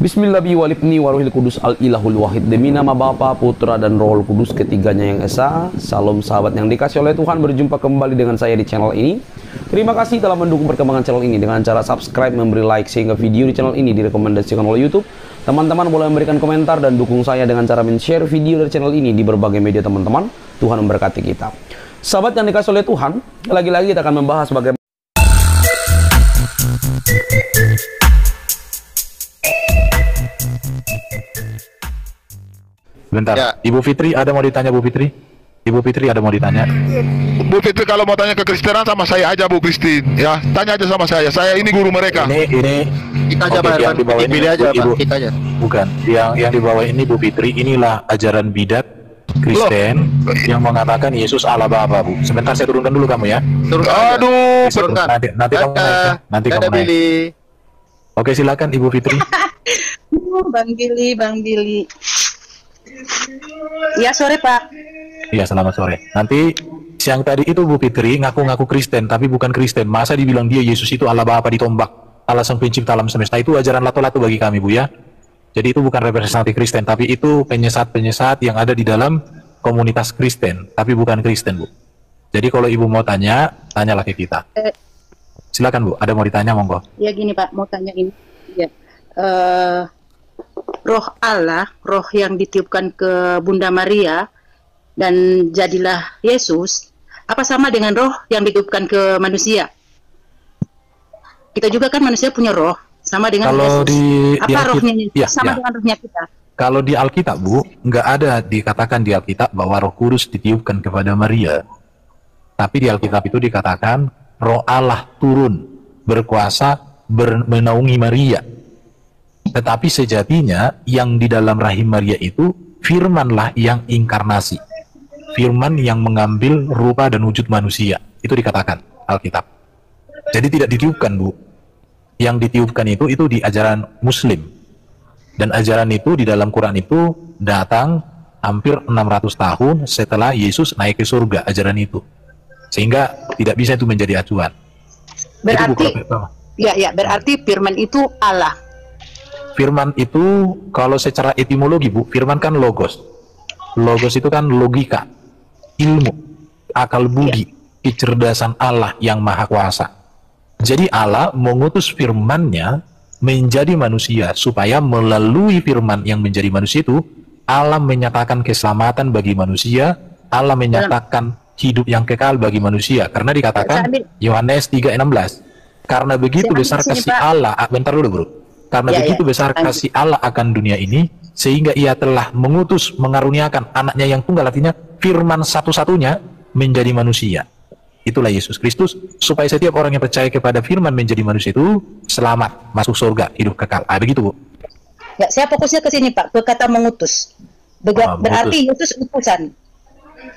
Bismillahirrahmanirrahim walibni waruhil kudus al-ilahul wahid. Demi nama Bapa, Putra, dan Roh Kudus ketiganya yang esa. Salam sahabat yang dikasih oleh Tuhan, berjumpa kembali dengan saya di channel ini. Terima kasih telah mendukung perkembangan channel ini dengan cara subscribe, memberi like, sehingga video di channel ini direkomendasikan oleh YouTube. Teman-teman boleh memberikan komentar dan dukung saya dengan cara men-share video dari channel ini di berbagai media teman-teman. Tuhan memberkati kita. Sahabat yang dikasih oleh Tuhan, lagi-lagi kita akan membahas bagaimana bentar, Ya. Ibu Fitri ada mau ditanya, Bu Fitri? Ibu Fitri ada mau ditanya? Bu Fitri kalau mau tanya kekristenan sama saya aja, Bu Kristin. Ya, tanya aja sama saya. Saya ini guru mereka. Ini Kita aja oke, Pak yang Herman, di bawah ini, pilih aja Ibu. Pak, kita aja. Bukan, yang di bawah ini Bu Fitri, inilah ajaran bidat Kristen yang mengatakan Yesus Allah Bapa, Bu. Sebentar saya turunkan dulu kamu ya. Turunkan aja. Aduh, Turunkan. Nanti kamu naik ya. Nanti kamu naik. Billy. Oke, silakan Ibu Fitri. Bang Billy. Ya, sore Pak. Iya, selamat sore. Nanti siang tadi itu Bu Fitri ngaku-ngaku Kristen, tapi bukan Kristen. Masa dibilang dia Yesus itu Allah Bapa ditombak, Allah Sang Pencipta alam semesta. Itu ajaran lato-lato bagi kami, Bu ya. Jadi itu bukan representasi Kristen, tapi itu penyesat-penyesat yang ada di dalam komunitas Kristen, tapi bukan Kristen, Bu. Jadi kalau Ibu mau tanya, tanyalah ke kita. Silakan, Bu. Ada mau ditanya, monggo. Ya gini Pak, mau tanya ini. Ya. Roh Allah, roh yang ditiupkan ke Bunda Maria dan jadilah Yesus, apa sama dengan roh yang ditiupkan ke manusia? Kita juga kan manusia punya roh, sama dengan Kalau Yesus. Apa rohnya? ya, sama ya. dengan rohnya kita. Kalau di Alkitab, Bu, nggak ada dikatakan di Alkitab bahwa Roh Kudus ditiupkan kepada Maria. Tapi di Alkitab itu dikatakan Roh Allah turun berkuasa menaungi Maria. Tetapi sejatinya yang di dalam rahim Maria itu firmanlah yang inkarnasi. Firman yang mengambil rupa dan wujud manusia. Itu dikatakan Alkitab. Jadi tidak ditiupkan, Bu. Yang ditiupkan itu di ajaran Muslim. Dan ajaran itu di dalam Quran itu datang hampir 600 tahun setelah Yesus naik ke surga, ajaran itu. Sehingga tidak bisa itu menjadi acuan. Berarti, berarti firman itu Allah. Firman itu kalau secara etimologi, Bu, firman kan logos. Logos itu kan logika, ilmu, akal budi, kecerdasan Allah yang maha kuasa. Jadi Allah mengutus firman-Nya menjadi manusia supaya melalui firman yang menjadi manusia itu Allah menyatakan keselamatan bagi manusia, Allah menyatakan hidup yang kekal bagi manusia. Karena dikatakan Yohanes 3:16, karena begitu besar kasih Allah, bentar dulu, Bro. Karena begitu besar kasih Allah akan dunia ini, sehingga ia telah mengutus, mengaruniakan anaknya yang tunggal, artinya firman satu-satunya menjadi manusia. Itulah Yesus Kristus, supaya setiap orang yang percaya kepada firman menjadi manusia itu selamat, masuk surga, hidup kekal. Begitu, Bu. Ya, saya fokusnya ke sini Pak, ke kata mengutus. Berarti Yesus utusan.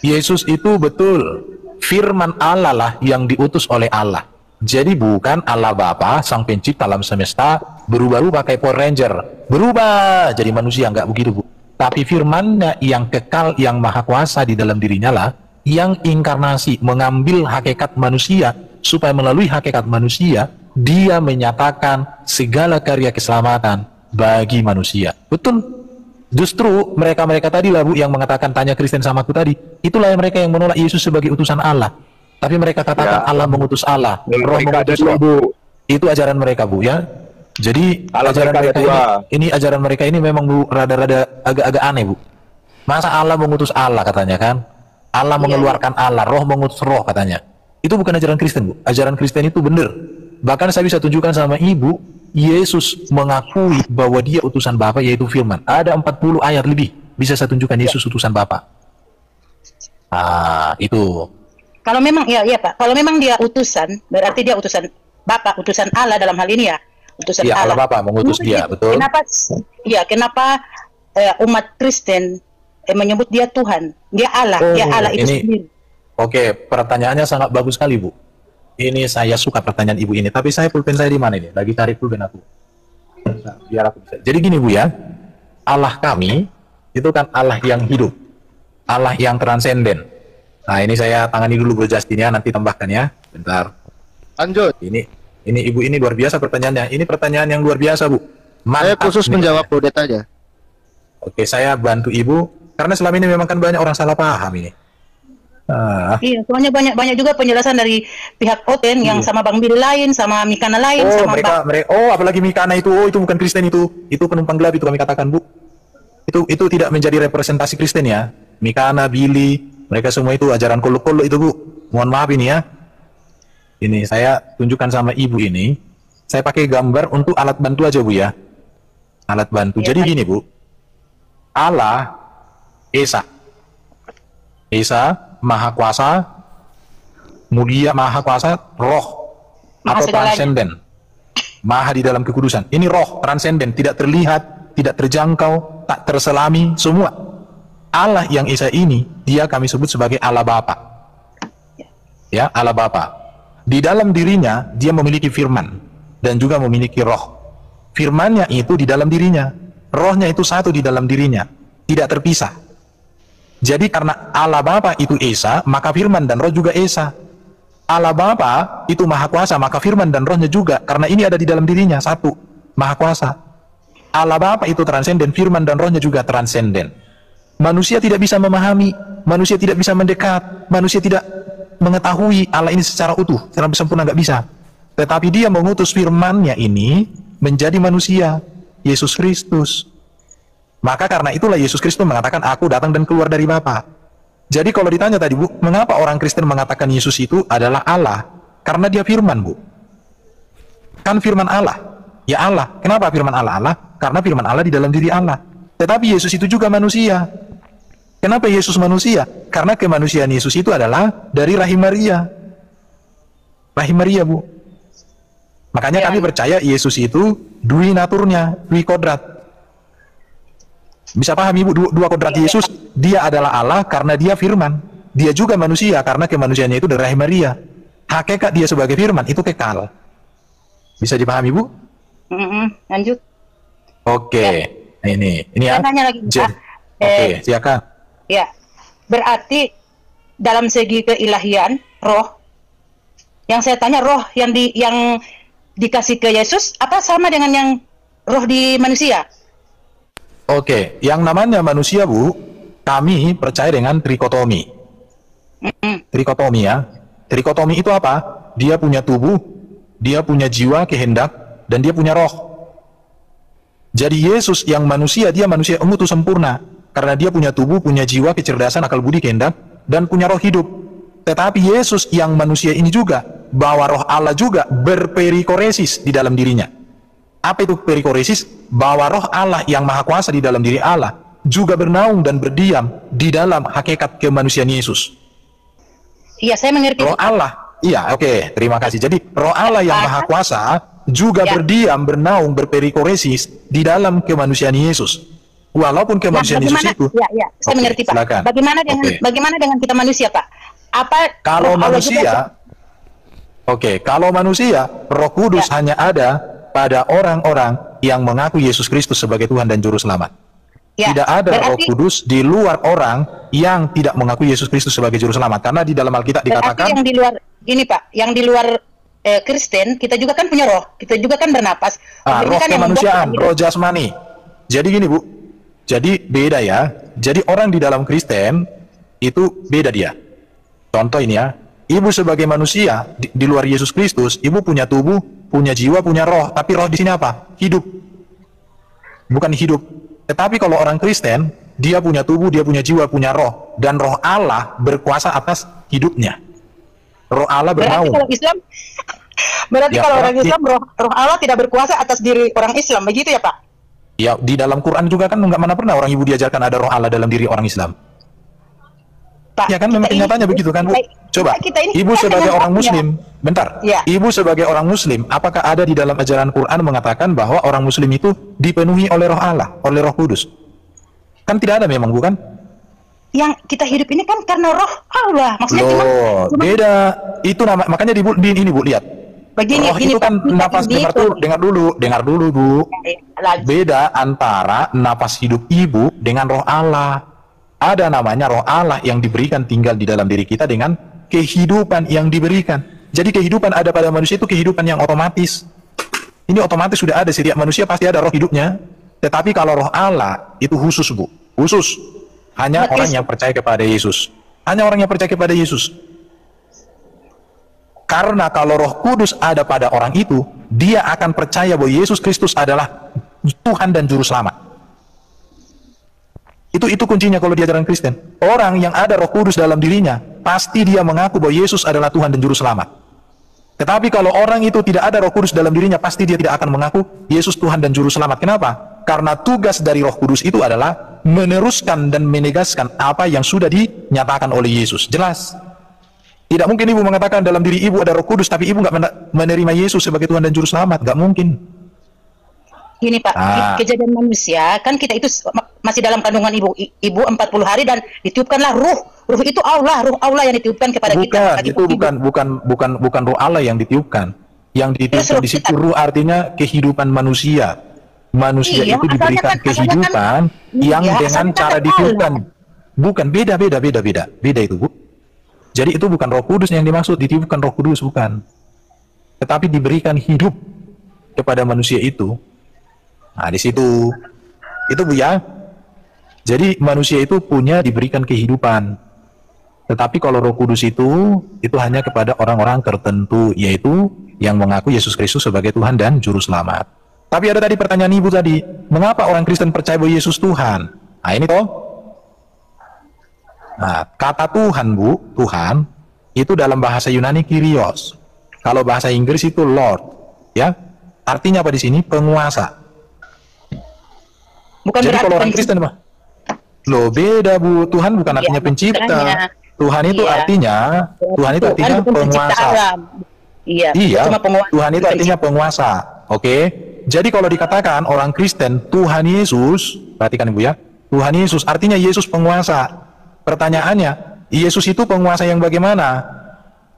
Yesus itu betul firman Allah lah yang diutus oleh Allah. Jadi bukan Allah Bapa, Sang Pencipta alam semesta, berubah-ubah kayak Power Ranger, berubah jadi manusia, enggak begitu, Bu. Tapi firman-Nya yang kekal, yang maha kuasa di dalam dirinya lah, yang inkarnasi, mengambil hakikat manusia, supaya melalui hakikat manusia, dia menyatakan segala karya keselamatan bagi manusia. Betul. Justru mereka-mereka tadi lah, Bu, yang mengatakan tanya Kristen sama aku tadi, itulah yang mereka yang menolak Yesus sebagai utusan Allah. Tapi mereka katakan Allah mengutus Allah, Roh mengutus Roh. Bu. Itu ajaran mereka, Bu, ya. Jadi ajaran mereka ini ajaran mereka ini memang, Bu, rada-rada agak-agak aneh, Bu. Masa Allah mengutus Allah katanya kan? Allah mengeluarkan Allah, Roh mengutus Roh katanya. Itu bukan ajaran Kristen, Bu. Ajaran Kristen itu benar. Bahkan saya bisa tunjukkan sama Ibu, Yesus mengakui bahwa dia utusan Bapa, yaitu firman. Ada 40 ayat lebih bisa saya tunjukkan Yesus utusan Bapa. Itu. Kalau memang ya Pak, kalau memang dia utusan, berarti dia utusan Bapa, utusan Allah dalam hal ini ya, utusan Allah. Allah Bapa mengutus dia, betul. Kenapa umat Kristen menyebut dia Tuhan, dia Allah, dia Allah itu sendiri. Oke, pertanyaannya sangat bagus sekali, Bu. Ini saya suka pertanyaan Ibu ini, tapi saya pulpen saya di mana ini? Lagi tarik pulpen aku. Nah, biar aku bisa. Jadi gini, Bu, ya. Allah kami itu kan Allah yang hidup, Allah yang transenden. Nah, ini saya tangani dulu, Bro Justin, ya, nanti tambahkan ya. Bentar. Lanjut. Ini Ibu ini luar biasa pertanyaannya. Ini pertanyaan yang luar biasa, Bu. Saya Mantap khusus nih. menjawab Budet aja. Oke, saya bantu Ibu karena selama ini memang kan banyak orang salah paham ini. Iya, soalnya banyak juga penjelasan dari pihak Oten yang sama Bang Billy lain, sama Mikana lain, Oh, sama mereka apalagi Mikana itu. Oh, itu bukan Kristen itu. Itu penumpang gelap itu kami katakan, Bu. Itu tidak menjadi representasi Kristen ya. Mikana, Billy, mereka semua itu ajaran kolok-kolok itu, Bu. Mohon maaf ini ya. Ini saya tunjukkan sama Ibu ini. Saya pakai gambar untuk alat bantu aja, Bu ya. Alat bantu. Ya, Jadi gini, Bu. Allah Esa. Esa Maha Kuasa, mulia, Maha Kuasa, Roh Maha atau segalanya. transenden. Maha di dalam kekudusan. Ini roh transenden, tidak terlihat, tidak terjangkau, tak terselami, semua. Allah yang Esa ini, dia kami sebut sebagai Allah Bapa. Ya, Allah Bapa. Di dalam dirinya, dia memiliki firman dan juga memiliki roh. Firmannya itu di dalam dirinya, rohnya itu satu di dalam dirinya, tidak terpisah. Jadi karena Allah Bapa itu Esa, maka firman dan roh juga Esa. Allah Bapa itu Maha Kuasa, maka firman dan rohnya juga, karena ini ada di dalam dirinya, satu, Maha Kuasa. Allah Bapa itu transenden, firman dan rohnya juga transenden. Manusia tidak bisa memahami, manusia tidak bisa mendekat, manusia tidak mengetahui Allah ini secara utuh, secara sempurna, nggak bisa. Tetapi dia mengutus firman-Nya ini menjadi manusia, Yesus Kristus. Maka karena itulah Yesus Kristus mengatakan, aku datang dan keluar dari Bapa. Jadi kalau ditanya tadi, Bu, mengapa orang Kristen mengatakan Yesus itu adalah Allah? Karena dia firman, Bu. Kan firman Allah. Ya Allah. Kenapa firman Allah Allah? Karena firman Allah di dalam diri Allah. Tetapi Yesus itu juga manusia. Kenapa Yesus manusia? Karena kemanusiaan Yesus itu adalah dari rahim Maria. Rahim Maria, Bu. Makanya kami percaya Yesus itu dui naturnya, dui kodrat. Bisa paham Ibu, dua kodrat Yesus, dia adalah Allah karena dia firman. Dia juga manusia karena kemanusiaannya itu dari rahim Maria. Hakikat dia sebagai firman itu kekal. Bisa dipahami, Bu? Lanjut. Oke. Nah, ini ya. Saya tanya lagi, Pak. Oke, silakan. Ya, berarti dalam segi keilahian, roh, yang saya tanya roh yang dikasih ke Yesus, apa sama dengan yang roh di manusia? Oke, yang namanya manusia, Bu, kami percaya dengan trikotomi. Trikotomi ya. Trikotomi itu apa? Dia punya tubuh, dia punya jiwa, kehendak, dan dia punya roh. Jadi Yesus yang manusia, dia manusia utuh sempurna. Karena dia punya tubuh, punya jiwa, kecerdasan, akal budi, kehendak, dan punya roh hidup. Tetapi Yesus yang manusia ini juga, bawa roh Allah juga berperikoresis di dalam dirinya. Apa itu perikoresis? Bahwa roh Allah yang maha kuasa di dalam diri Allah juga bernaung dan berdiam di dalam hakikat kemanusiaan Yesus. Iya, saya mengerti. Roh Allah, iya, oke, terima kasih. Jadi roh Allah yang maha kuasa juga berdiam, bernaung, berperikoresis di dalam kemanusiaan Yesus. Walaupun kemanusiaan Yesus itu. Ya, saya mengerti, Pak. Silakan. Bagaimana dengan kita manusia, Pak? Apa kalau Allah manusia? Oke, kalau manusia, Roh Kudus hanya ada pada orang-orang yang mengaku Yesus Kristus sebagai Tuhan dan Juru Selamat. Ya, tidak ada Roh Kudus di luar orang yang tidak mengaku Yesus Kristus sebagai Juru Selamat. Karena di dalam Alkitab dikatakan, yang di luar ini, Pak, yang di luar Kristen, kita juga kan punya roh, kita juga kan bernapas. roh kan kemanusiaan, roh jasmani. Jadi gini, Bu, jadi beda ya. Jadi orang di dalam Kristen itu beda dia. Contoh ini ya, Ibu sebagai manusia di luar Yesus Kristus, Ibu punya tubuh, punya jiwa, punya roh. Tapi roh di sini apa? Hidup. Bukan hidup. Tetapi kalau orang Kristen, dia punya tubuh, dia punya jiwa, punya roh. Dan roh Allah berkuasa atas hidupnya. Roh Allah bernaung. Berarti kalau orang Islam, roh Allah tidak berkuasa atas diri orang Islam. Begitu ya, Pak? Ya, di dalam Quran juga kan nggak mana pernah orang Ibu diajarkan ada roh Allah dalam diri orang Islam. Pak, ya kan memang kenyataannya begitu kan, Bu? Coba, Ibu sebagai orang Muslim, bentar. Ya. Ibu sebagai orang Muslim, apakah ada di dalam ajaran Quran mengatakan bahwa orang Muslim itu dipenuhi oleh roh Allah, oleh Roh Kudus? Kan tidak ada memang, bukan? Yang kita hidup ini kan karena roh Allah. Maksudnya cuma beda. Itu makanya di ini, Bu, lihat. Begini, roh itu kan napas, dengar dulu, Bu. Beda antara napas hidup Ibu dengan roh Allah. Ada namanya roh Allah yang diberikan tinggal di dalam diri kita dengan kehidupan yang diberikan. Jadi kehidupan ada pada manusia itu kehidupan yang otomatis. Ini otomatis sudah ada, setiap manusia pasti ada roh hidupnya. Tetapi kalau roh Allah itu khusus, Bu. Khusus. Hanya orang yang percaya kepada Yesus. Hanya orang yang percaya kepada Yesus. Karena kalau Roh Kudus ada pada orang itu, dia akan percaya bahwa Yesus Kristus adalah Tuhan dan Juru Selamat. Itu kuncinya kalau di ajaran Kristen. Orang yang ada Roh Kudus dalam dirinya, pasti dia mengaku bahwa Yesus adalah Tuhan dan Juru Selamat. Tetapi kalau orang itu tidak ada Roh Kudus dalam dirinya, pasti dia tidak akan mengaku Yesus Tuhan dan Juru Selamat. Kenapa? Karena tugas dari Roh Kudus itu adalah meneruskan dan menegaskan apa yang sudah dinyatakan oleh Yesus. Jelas? Tidak mungkin ibu mengatakan dalam diri ibu ada Roh Kudus, tapi ibu nggak menerima Yesus sebagai Tuhan dan Juru Selamat. Nggak mungkin. Gini Pak, kejadian manusia, kan kita itu masih dalam kandungan ibu 40 hari dan ditiupkanlah ruh. Ruh itu ruh Allah yang ditiupkan kepada kita. Bukan roh Allah yang ditiupkan. Yang ditiupkan di situ ruh artinya kehidupan manusia. Manusia itu diberikan kehidupan yang dengan cara ditiupkan. Bukan, beda itu, Bu. Jadi itu bukan Roh Kudus yang dimaksud, ditiupkan Roh Kudus, bukan. Tetapi diberikan hidup kepada manusia itu. Nah, di situ itu, Bu, ya. Jadi manusia itu diberikan kehidupan. Tetapi kalau Roh Kudus itu hanya kepada orang-orang tertentu, yaitu yang mengaku Yesus Kristus sebagai Tuhan dan Juru Selamat. Tapi ada tadi pertanyaan ibu tadi, mengapa orang Kristen percaya bahwa Yesus Tuhan? Nah, ini toh. Nah, kata Tuhan, Bu, Tuhan itu dalam bahasa Yunani Kyrios. Kalau bahasa Inggris itu Lord, ya. Artinya apa di sini? Penguasa. Bukan. Jadi kalau orang Kristen mah, loh beda, Bu. Tuhan bukan artinya pencipta. Tuhan itu artinya penguasa. Iya. Tuhan itu artinya penguasa. Oke. Jadi kalau dikatakan orang Kristen Tuhan Yesus, perhatikan Ibu ya, Tuhan Yesus artinya Yesus penguasa. Pertanyaannya, Yesus itu penguasa yang bagaimana?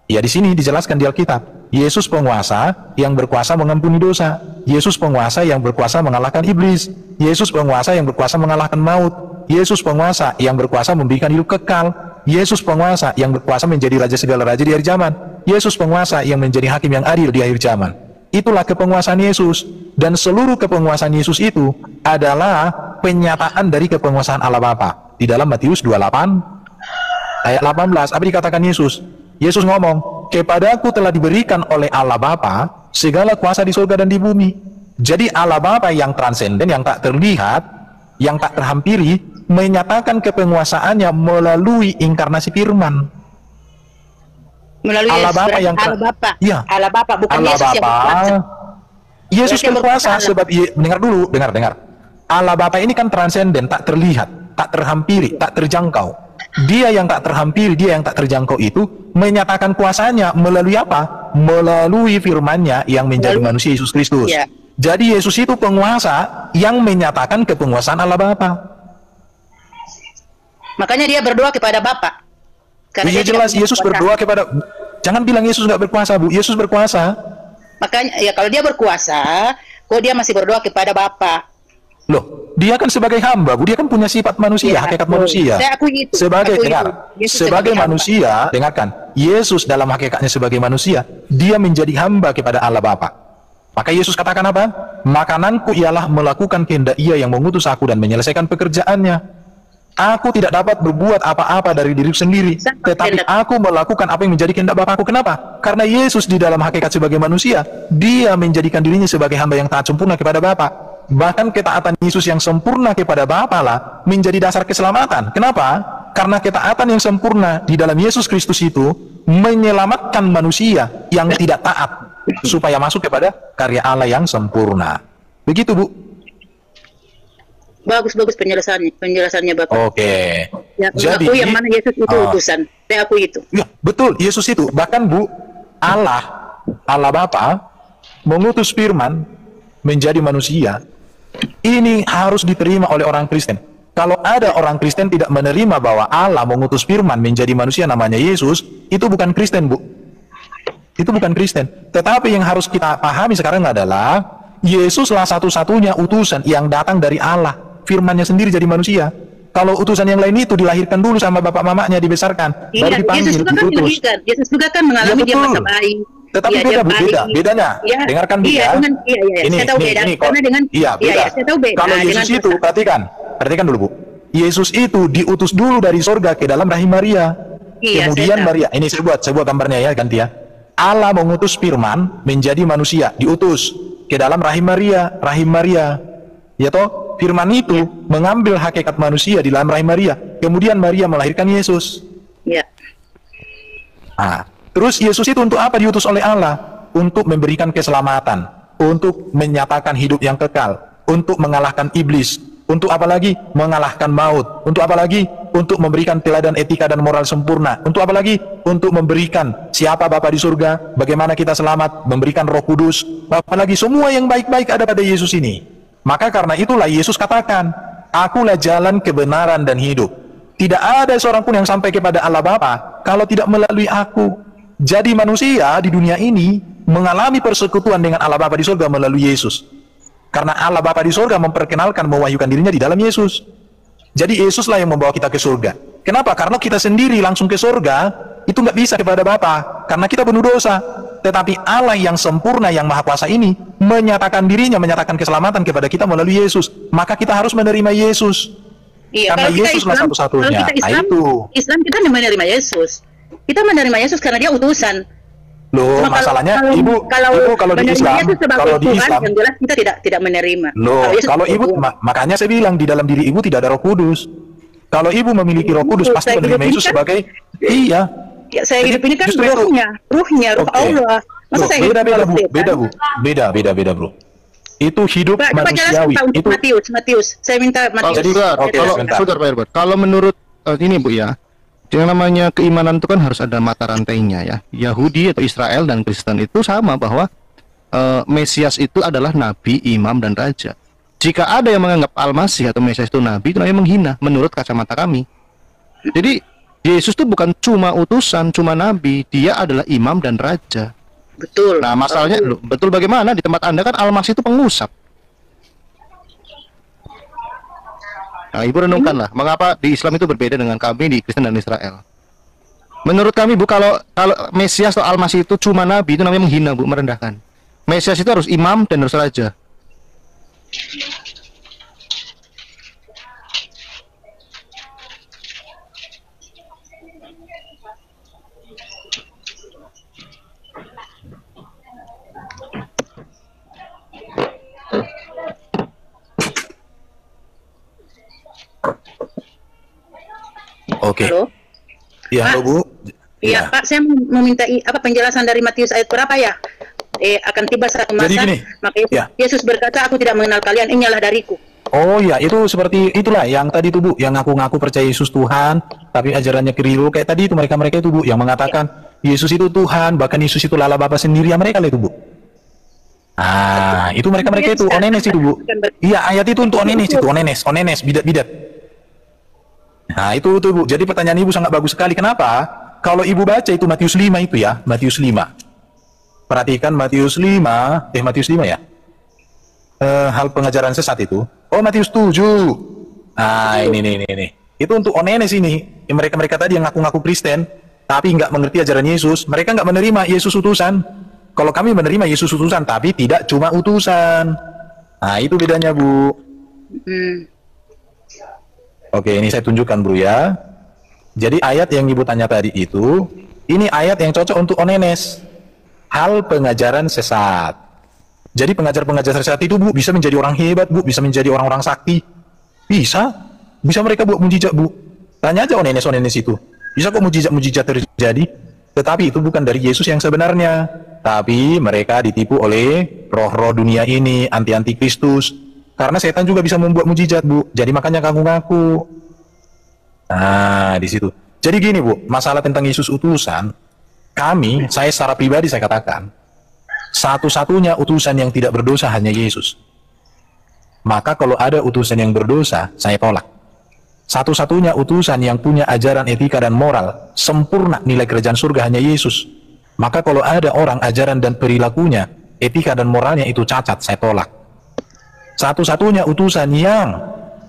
Ya di sini dijelaskan di Alkitab. Yesus penguasa yang berkuasa mengampuni dosa. Yesus penguasa yang berkuasa mengalahkan iblis. Yesus penguasa yang berkuasa mengalahkan maut. Yesus penguasa yang berkuasa memberikan hidup kekal. Yesus penguasa yang berkuasa menjadi raja segala raja di akhir zaman. Yesus penguasa yang menjadi hakim yang adil di akhir zaman. Itulah kepenguasaan Yesus. Dan seluruh kepenguasaan Yesus itu adalah penyataan dari kepenguasaan Allah Bapa. Di dalam Matius 28 ayat 18, apa dikatakan Yesus? Yesus ngomong, kepadaku telah diberikan oleh Allah Bapa segala kuasa di surga dan di bumi. Jadi Allah Bapa yang transenden, yang tak terlihat, yang tak terhampiri, menyatakan kepenguasaannya melalui inkarnasi firman. Melalui Allah Bapa yang ya. Allah Bapa, bukan Allah Yesus Bapa, yang berkuasa. Yesus berkuasa sebab dengar. Allah Bapa ini kan transenden, tak terlihat, tak terhampiri, tak terjangkau. Dia yang tak terhampiri, dia yang tak terjangkau itu menyatakan kuasanya melalui apa? Melalui firman-Nya yang menjadi manusia Yesus Kristus. Ya. Jadi Yesus itu penguasa yang menyatakan kepenguasaan Allah Bapa. Makanya dia berdoa kepada Bapa. Iya jelas Yesus berdoa kepada. Jangan bilang Yesus nggak berkuasa, Bu. Yesus berkuasa. Makanya ya kalau dia berkuasa, kok dia masih berdoa kepada Bapa? Loh, dia kan sebagai hamba, Bu. Dia kan punya sifat manusia, hakikat manusia. Saya akui itu. Sebagai manusia, dengarkan. Yesus dalam hakikatnya sebagai manusia, dia menjadi hamba kepada Allah Bapa. Maka Yesus katakan apa? Makananku ialah melakukan kehendak Ia yang mengutus aku dan menyelesaikan pekerjaannya. Aku tidak dapat berbuat apa-apa dari diri sendiri, tetapi aku melakukan apa yang menjadi kehendak Bapakku. Kenapa? Karena Yesus di dalam hakikat sebagai manusia, dia menjadikan dirinya sebagai hamba yang taat sempurna kepada Bapa. Bahkan ketaatan Yesus yang sempurna kepada Bapa lah menjadi dasar keselamatan. Kenapa? Karena ketaatan yang sempurna di dalam Yesus Kristus itu menyelamatkan manusia yang tidak taat supaya masuk kepada karya Allah yang sempurna. Begitu, Bu. Bagus penjelasannya Bapak. Oke. Ya, jadi aku yang mana Yesus itu utusan. Saya akui itu. Ya, betul, Yesus itu. Bahkan Bu, Allah Bapa mengutus firman menjadi manusia. Ini harus diterima oleh orang Kristen. Kalau ada orang Kristen tidak menerima bahwa Allah mengutus firman menjadi manusia namanya Yesus, itu bukan Kristen, Bu. Itu bukan Kristen. Tetapi yang harus kita pahami sekarang adalah Yesuslah satu-satunya utusan yang datang dari Allah. Firman-Nya sendiri jadi manusia. Kalau utusan yang lain itu dilahirkan dulu sama bapak mamanya, dibesarkan, baru dipanggil, Yesus juga kan dilahirkan. Yesus juga kan mengalami dia masa bayi. Tetapi Iya, beda dia Bu, balik. beda. Bedanya. Iya, Dengarkan Bu iya, ya. dengan- iya, iya, Ini, saya tahu ini, beda. ini kok. Karena dengan- Iya, beda. iya, saya tahu beda Kalau dengan Yesus itu, dosa. perhatikan dulu Bu. Yesus itu diutus dulu dari sorga ke dalam rahim Maria. Iya, Kemudian saya tahu. Maria, ini saya buat gambarnya ya, ganti ya. Allah mengutus firman menjadi manusia, diutus ke dalam rahim Maria. Ya toh, firman itu mengambil hakikat manusia di dalam rahim Maria. Kemudian Maria melahirkan Yesus. Iya. Nah, terus Yesus itu untuk apa diutus oleh Allah? Untuk memberikan keselamatan, untuk menyatakan hidup yang kekal, untuk mengalahkan iblis, untuk apa lagi? Mengalahkan maut. Untuk apa lagi? Untuk memberikan teladan etika dan moral sempurna. Untuk apa lagi? Untuk memberikan siapa Bapa di surga, bagaimana kita selamat, memberikan Roh Kudus, apalagi semua yang baik-baik ada pada Yesus ini. Maka karena itulah Yesus katakan, akulah jalan kebenaran dan hidup. Tidak ada seorang pun yang sampai kepada Allah Bapa kalau tidak melalui aku. Jadi manusia di dunia ini mengalami persekutuan dengan Allah Bapa di surga melalui Yesus. Karena Allah Bapa di surga memperkenalkan, mewahyukan dirinya di dalam Yesus. Jadi Yesuslah yang membawa kita ke surga. Kenapa? Karena kita sendiri langsung ke surga itu nggak bisa kepada Bapa, karena kita penuh dosa. Tetapi Allah yang sempurna, yang maha kuasa ini menyatakan dirinya, menyatakan keselamatan kepada kita melalui Yesus. Maka kita harus menerima Yesus. Iya, Karena kalau kita Yesuslah Islam- satu-satunya. Kalau kita Nah, Islam, itu. Islam kita menerima Yesus. Kita menerima Yesus karena dia utusan. Loh, Cuma masalahnya ibu kalau di menerima Islam, Yesus sebagai kalau di Tuhan, Islam, yang jelas kita tidak menerima. loh, Yesus kalau sebagai ibu, Tuhan. makanya saya bilang di dalam diri ibu tidak ada Roh Kudus. Kalau ibu memiliki Roh Kudus, pasti Saya menerima hidup ini Yesus kan- sebagai iya. Ya, saya Jadi, hidup ini kan justru itu. ruhnya, ruh Oke. Allah. Masa Loh, saya hidup beda kalau setan? beda Bro. Itu hidup Coba jelaskan manusiawi. Pak untuk Itu Matius. Saya minta Kalau Matius. sebentar, Oke, kalau sebentar. sebentar Pak Herbert. Kalau menurut ini Bu ya, yang namanya keimanan itu kan harus ada mata rantainya ya. Yahudi atau Israel dan Kristen itu sama bahwa Mesias itu adalah nabi, imam dan raja. Jika ada yang menganggap Al-Masih atau Mesias itu nabi, itu namanya menghina menurut kacamata kami. Jadi Yesus itu bukan cuma utusan, cuma nabi, dia adalah imam dan raja. Betul. Nah, masalahnya betul bagaimana di tempat Anda kan Al-Masih itu pengusap. Nah, Ibu renungkanlah, mengapa di Islam itu berbeda dengan kami di Kristen dan Israel. Menurut kami, Bu, kalau Mesias atau Al-Masih itu cuma nabi, itu namanya menghina, Bu, merendahkan. Mesias itu harus imam dan harus raja. oke. Halo? Iya, Pak. halo, Bu. Iya, Pak, saya mau minta penjelasan dari Matius ayat berapa ya? Akan tiba satu masa, Jadi gini, maka ya. Yesus berkata, aku tidak mengenal kalian, inilah dariku. Oh ya, itu seperti itulah yang tadi itu Bu, yang ngaku-ngaku percaya Yesus Tuhan, tapi ajarannya keliru kayak tadi itu mereka-mereka itu Bu, yang mengatakan Yesus itu Tuhan, bahkan Yesus itu Allah Bapa sendiri, ya mereka lah itu Bu. Ah, itu mereka-mereka itu onenes itu Bu. Iya, ayat itu untuk onenes itu, onenes, bidat-bidat. Nah, itu Bu. Jadi pertanyaan Ibu sangat bagus sekali. Kenapa? Kalau Ibu baca itu Matius 5 itu ya, Matius 5. Perhatikan Matius 5 ya. Hal pengajaran sesat itu. Oh, Matius 7. Nah, ini. Itu untuk onenes ini. Mereka-mereka tadi yang ngaku-ngaku Kristen, tapi nggak mengerti ajaran Yesus. Mereka nggak menerima Yesus utusan. Kalau kami menerima Yesus utusan, tapi tidak cuma utusan. Nah, itu bedanya, Bu. Oke, ini saya tunjukkan, Bro ya. Jadi ayat yang Ibu tanya tadi itu, ini ayat yang cocok untuk onenes. Hal pengajaran sesat. Jadi pengajar-pengajar sesat itu Bu bisa menjadi orang hebat, Bu, bisa menjadi orang-orang sakti. Bisa mereka buat mujizat, Bu. Tanya aja onenes itu. Bisa kok mujizat terjadi? Tetapi itu bukan dari Yesus yang sebenarnya. Tapi mereka ditipu oleh roh-roh dunia ini, anti Kristus. Karena setan juga bisa membuat mujizat, Bu. Jadi makanya ngaku-ngaku. Nah, di situ. Jadi gini, Bu, masalah tentang Yesus utusan, saya secara pribadi saya katakan, satu-satunya utusan yang tidak berdosa hanya Yesus. Maka kalau ada utusan yang berdosa, saya tolak. Satu-satunya utusan yang punya ajaran etika dan moral sempurna nilai kerajaan surga hanya Yesus. Maka kalau ada orang ajaran dan perilakunya, etika dan moralnya itu cacat, saya tolak. Satu-satunya utusan yang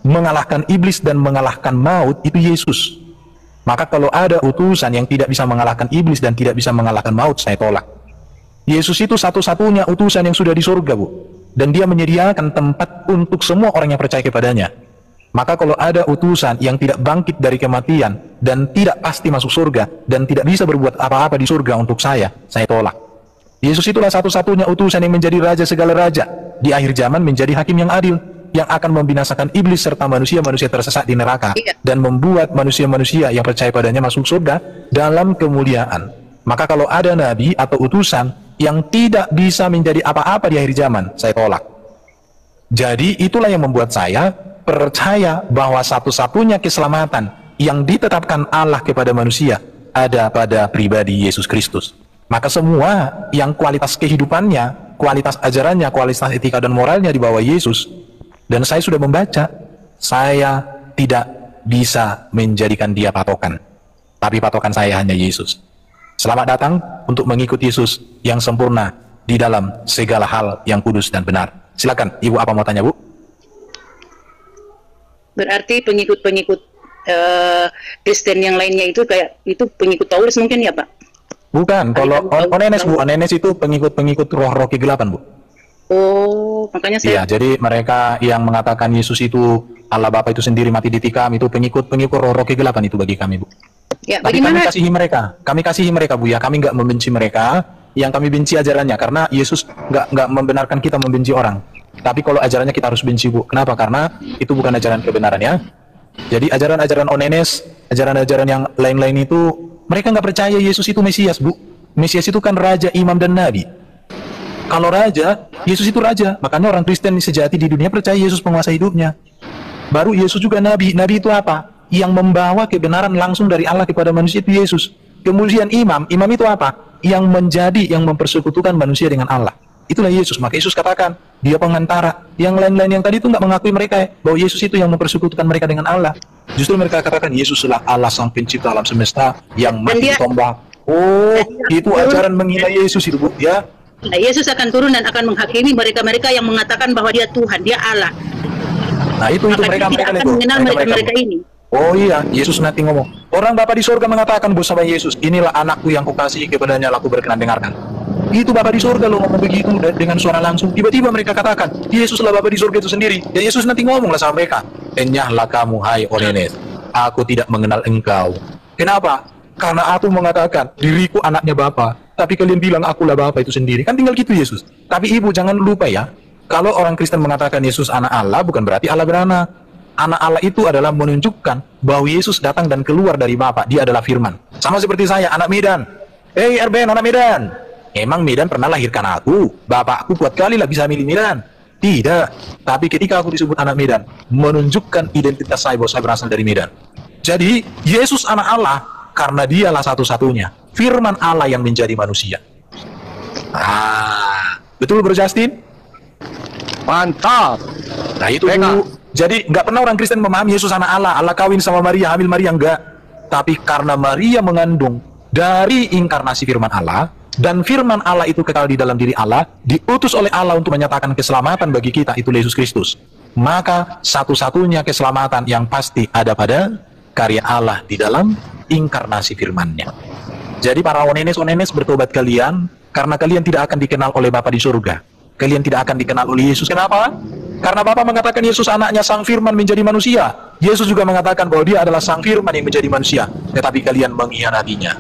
mengalahkan iblis dan mengalahkan maut itu Yesus. Maka kalau ada utusan yang tidak bisa mengalahkan iblis dan tidak bisa mengalahkan maut, saya tolak. Yesus itu satu-satunya utusan yang sudah di surga, Bu. Dan dia menyediakan tempat untuk semua orang yang percaya kepadanya. Maka kalau ada utusan yang tidak bangkit dari kematian dan tidak pasti masuk surga dan tidak bisa berbuat apa-apa di surga untuk saya tolak. Yesus itulah satu-satunya utusan yang menjadi raja segala raja, di akhir zaman menjadi hakim yang adil, yang akan membinasakan iblis serta manusia-manusia tersesat di neraka, dan membuat manusia-manusia yang percaya padanya masuk surga dalam kemuliaan. Maka kalau ada nabi atau utusan yang tidak bisa menjadi apa-apa di akhir zaman, saya tolak. Jadi itulah yang membuat saya percaya bahwa satu-satunya keselamatan yang ditetapkan Allah kepada manusia ada pada pribadi Yesus Kristus. Maka semua yang kualitas kehidupannya, kualitas ajarannya, kualitas etika dan moralnya di bawah Yesus, dan saya sudah membaca, saya tidak bisa menjadikan dia patokan, tapi patokan saya hanya Yesus. Selamat datang untuk mengikut Yesus yang sempurna di dalam segala hal yang kudus dan benar. Silakan, Ibu, apa mau tanya, Bu? Berarti pengikut-pengikut Kristen yang lainnya itu kayak itu pengikut Paulus mungkin ya, Pak? Bukan, kalau Onenes, Bu, Onenes itu pengikut-pengikut roh-roh kegelapan, Bu. Oh, makanya saya... Iya, jadi mereka yang mengatakan Yesus itu Allah Bapa itu sendiri mati ditikam, itu pengikut-pengikut roh-roh kegelapan itu bagi kami, Bu. Ya, tapi bagaimana? kami kasihi mereka, Bu, ya. Kami nggak membenci mereka, yang kami benci ajarannya, karena Yesus nggak membenarkan kita membenci orang. Tapi kalau ajarannya kita harus benci, Bu. Kenapa? Karena itu bukan ajaran kebenaran, ya. Jadi ajaran-ajaran Onenes, ajaran-ajaran yang lain-lain itu, mereka nggak percaya Yesus itu Mesias, Bu. Mesias itu kan raja, imam, dan nabi. Kalau raja, Yesus itu raja. Makanya orang Kristen sejati di dunia percaya Yesus penguasa hidupnya. Baru Yesus juga nabi. Nabi itu apa? Yang membawa kebenaran langsung dari Allah kepada manusia itu Yesus. Kemudian imam itu apa? Yang menjadi, yang mempersekutukan manusia dengan Allah. Itulah Yesus. Maka Yesus katakan, dia pengantara. Yang lain-lain yang tadi itu nggak mengakui mereka bahwa Yesus itu yang mempersekutukan mereka dengan Allah. Justru mereka katakan Yesuslah Allah sang pencipta alam semesta yang mati ditombak. Oh, itu ajaran menghina Yesus itu, Bu, ya. Nah, Yesus akan turun dan akan menghakimi mereka-mereka yang mengatakan bahwa dia Tuhan, dia Allah. Nah, itu mereka akan mengenal mereka ini. Oh iya, Yesus nanti ngomong, orang Bapa di surga mengatakan bersama Yesus, inilah anakku yang kukasihi, kepadanya aku berkenan dengarkan. Itu Bapa di surga lo ngomong begitu dengan suara langsung. Tiba-tiba mereka katakan, Yesuslah Bapa di surga itu sendiri. Dan Yesus nanti ngomonglah sama mereka, enyahlah kamu hai Onenes, aku tidak mengenal engkau. Kenapa? Karena aku mengatakan diriku anaknya Bapa, tapi kalian bilang akulah Bapa itu sendiri. Kan tinggal gitu Yesus. Tapi Ibu jangan lupa ya, kalau orang Kristen mengatakan Yesus anak Allah, bukan berarti Allah beranak. Anak Allah itu adalah menunjukkan bahwa Yesus datang dan keluar dari Bapa. Dia adalah firman. Sama seperti saya, anak Medan. Hei Erben, anak Medan. Emang Medan pernah lahirkan aku? Bapakku kuat kali lah bisa milih Medan. Tidak. Tapi ketika aku disebut anak Medan, menunjukkan identitas saya bahwa saya berasal dari Medan. Jadi, Yesus anak Allah karena dialah satu-satunya firman Allah yang menjadi manusia. Betul, Bro Justin? Mantap. Nah itu dulu. Jadi nggak pernah orang Kristen memahami Yesus anak Allah, Allah kawin sama Maria, hamil Maria, enggak. Tapi karena Maria mengandung dari inkarnasi firman Allah, dan firman Allah itu kekal di dalam diri Allah, diutus oleh Allah untuk menyatakan keselamatan bagi kita, itu Yesus Kristus. Maka satu-satunya keselamatan yang pasti ada pada karya Allah di dalam inkarnasi firman-Nya. Jadi para onenes bertobat kalian, karena kalian tidak akan dikenal oleh Bapa di surga. Kalian tidak akan dikenal oleh Yesus. Kenapa? Karena Bapa mengatakan Yesus anaknya sang firman menjadi manusia. Yesus juga mengatakan bahwa dia adalah sang firman yang menjadi manusia. Tetapi kalian mengkhianatinya.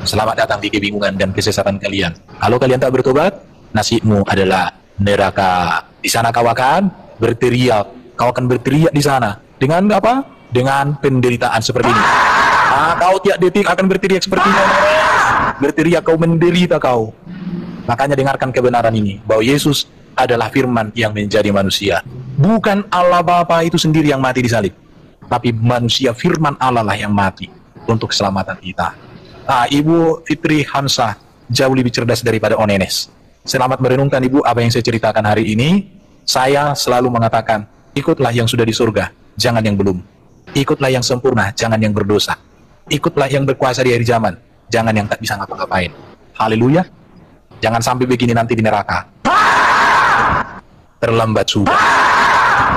Selamat datang di kebingungan dan kesesatan kalian. Kalau kalian tak bertobat, nasibmu adalah neraka. Di sana kau akan berteriak. Kau akan berteriak di sana. Dengan apa? Dengan penderitaan seperti ini. Kau tiap detik akan berteriak seperti ini. Berteriak, kau menderita kau. Makanya dengarkan kebenaran ini, bahwa Yesus adalah firman yang menjadi manusia. Bukan Allah Bapa itu sendiri yang mati di salib, tapi manusia firman Allah lah yang mati untuk keselamatan kita. Ibu Fitri Hamsah jauh lebih cerdas daripada Onenes. Selamat merenungkan Ibu apa yang saya ceritakan hari ini. Saya selalu mengatakan, ikutlah yang sudah di surga, jangan yang belum. Ikutlah yang sempurna, jangan yang berdosa. Ikutlah yang berkuasa di akhir zaman, jangan yang tak bisa ngapa-ngapain. Haleluya. Jangan sampai begini nanti di neraka. Terlambat sudah.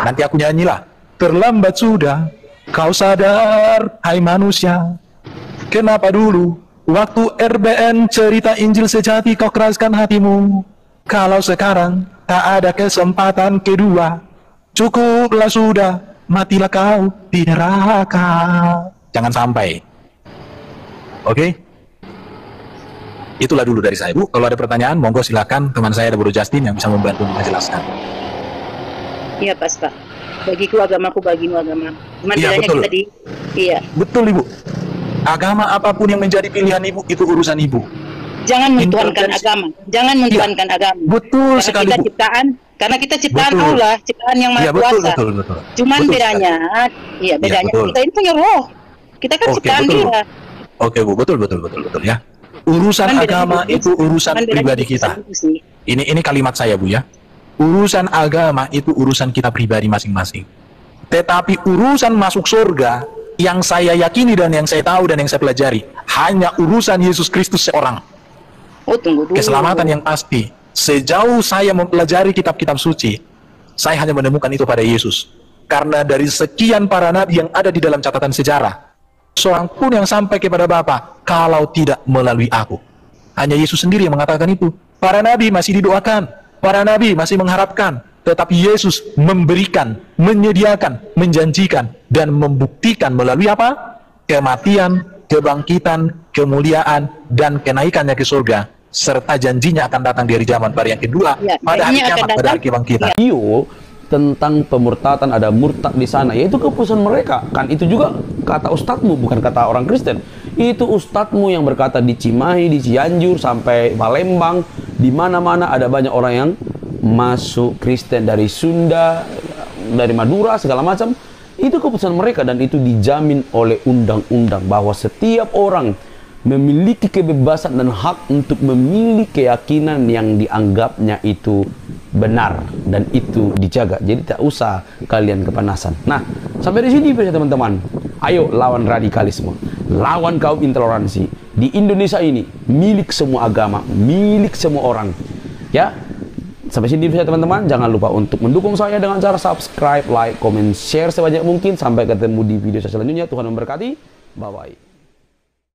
Nanti aku nyanyilah. Terlambat sudah. Kau sadar, hai manusia. Kenapa dulu Waktu RBN cerita Injil sejati kau keraskan hatimu. Kalau sekarang tak ada kesempatan kedua, cukuplah sudah, matilah kau di neraka. Jangan sampai. Oke? Itulah dulu dari saya, Bu. Kalau ada pertanyaan, monggo silakan. Teman saya ada Bro Justin yang bisa membantu menjelaskan. Iya, Pak. Bagiku agamaku, bagimu agama. Cuman Iya, bedanya betul. kita iya. Betul, Ibu. Agama apapun yang menjadi pilihan Ibu, itu urusan Ibu. Jangan mentuankan Intervensi. agama. Jangan mentuankan agama. Betul Karena sekali, kita Bu. kita ciptaan Betul. Allah, ciptaan yang Maha Iya, Kuasa. betul. Cuman Betul bedanya, bedanya betul. kita ini punya roh. Kita kan Oke, ciptaan betul, Bu. dia. Oke, Bu. Betul ya. Urusan Cuman bedanya agama itu urusan cuman bedanya pribadi itu kita. sih. Ini kalimat saya, Bu, ya. Urusan agama itu urusan kita pribadi masing-masing. Tetapi urusan masuk surga yang saya yakini dan yang saya tahu dan yang saya pelajari hanya urusan Yesus Kristus seorang. Oh, tunggu dulu. Keselamatan yang pasti. Sejauh saya mempelajari kitab-kitab suci, saya hanya menemukan itu pada Yesus. Karena dari sekian para nabi yang ada di dalam catatan sejarah, seorang pun yang sampai kepada Bapa kalau tidak melalui aku. Hanya Yesus sendiri yang mengatakan itu. Para nabi masih didoakan, para nabi masih mengharapkan, tetapi Yesus memberikan, menyediakan, menjanjikan, dan membuktikan melalui apa? Kematian, kebangkitan, kemuliaan, dan kenaikannya ke surga, serta janjinya akan datang di hari zaman pada yang kedua, Ya, pada hari janjinya akan kiamat, pada datang. hari kebangkitan. Video tentang pemurtatan, ada murtad di sana, yaitu keputusan mereka. Kan itu juga kata ustadzmu, bukan kata orang Kristen. Itu ustadzmu yang berkata di Cimahi, di Cianjur, sampai Palembang, di mana-mana ada banyak orang yang masuk Kristen dari Sunda, dari Madura, segala macam. Itu keputusan mereka dan itu dijamin oleh undang-undang bahwa setiap orang memiliki kebebasan dan hak untuk memilih keyakinan yang dianggapnya itu benar dan itu dijaga. Jadi tak usah kalian kepanasan. Nah, sampai di sini ya teman-teman. Ayo lawan radikalisme, lawan kaum intoleransi. Di Indonesia ini milik semua agama, milik semua orang. Ya. Sampai sini ya teman-teman. Jangan lupa untuk mendukung saya dengan cara subscribe, like, comment, share sebanyak mungkin. Sampai ketemu di video selanjutnya. Tuhan memberkati. Bye bye.